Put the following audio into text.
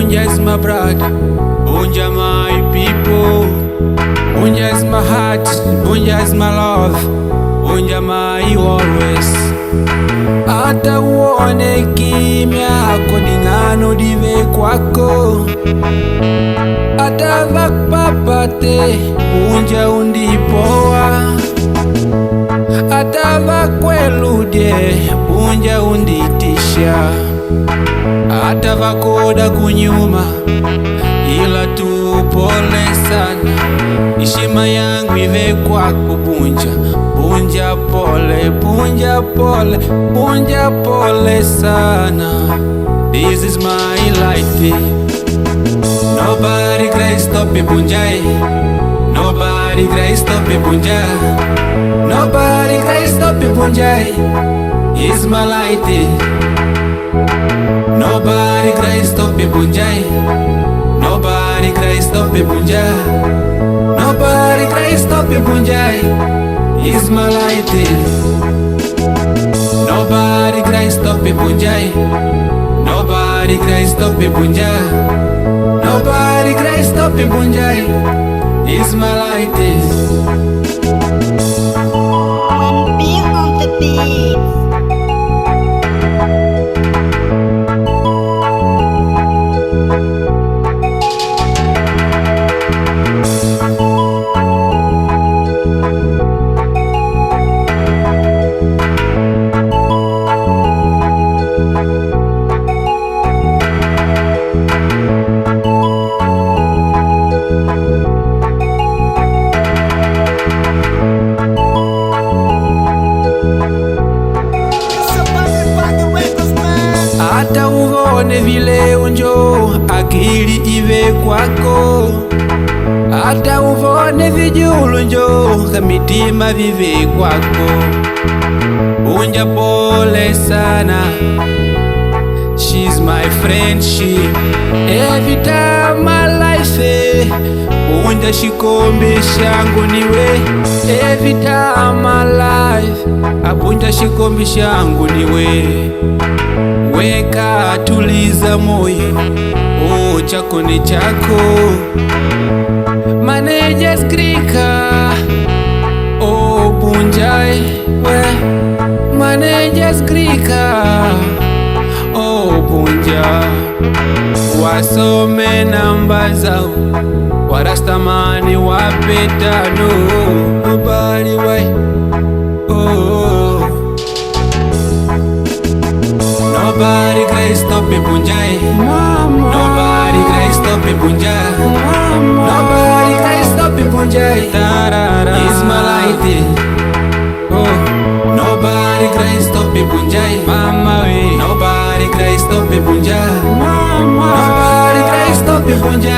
Bunja is my brother, Bunja my people. Bunja is my heart, Bunja is my love, Bunja my always. Hata uone kimya kodingano dive kwako, hata vakpapate Bunja undipoa, hata vakweludye Bunja unditisha, hata vakoda kunyuma ila tu pole sana. Heshima yangu ive kwako Bunja, Bunja pole, Bunja pole, Bunja pole sana. This is my life. Nobody can stop me Bunja. Nobody can stop me Bunja. Nobody can stop me Bunja. It's my life. Nobody can stop me Bunja. Nobody can stop me Bunja. Nobody can stop me Bunja. It's my life. Nobody can stop me Bunja. Nobody can stop me Bunja. Nobody can stop me Bunja. It's my life. Be on the beat. Hata uvone vile unjo akili ive kwako, hata uvone vijulu njo kamitima vive kwako. Bunja pole sana, she's my friend, she every time my life. Bunja shikombe shangu niwe every time my life. Bunja shikombe shangu niwe. Weka tuliza moyo, oh chako ni chako. Manager skrika, oh Bunja we. Manager skrika, oh Bunja. Wasome namba zao, warastamani wapetano. Nobody way, oh. Nobody can stop me Bunja. Nobody can stop me Bunja. Nobody can stop me Bunja. It's my life. Oh, nobody can stop me Bunja. Mama we. Nobody can stop me Bunja. Nobody can stop me Bunja.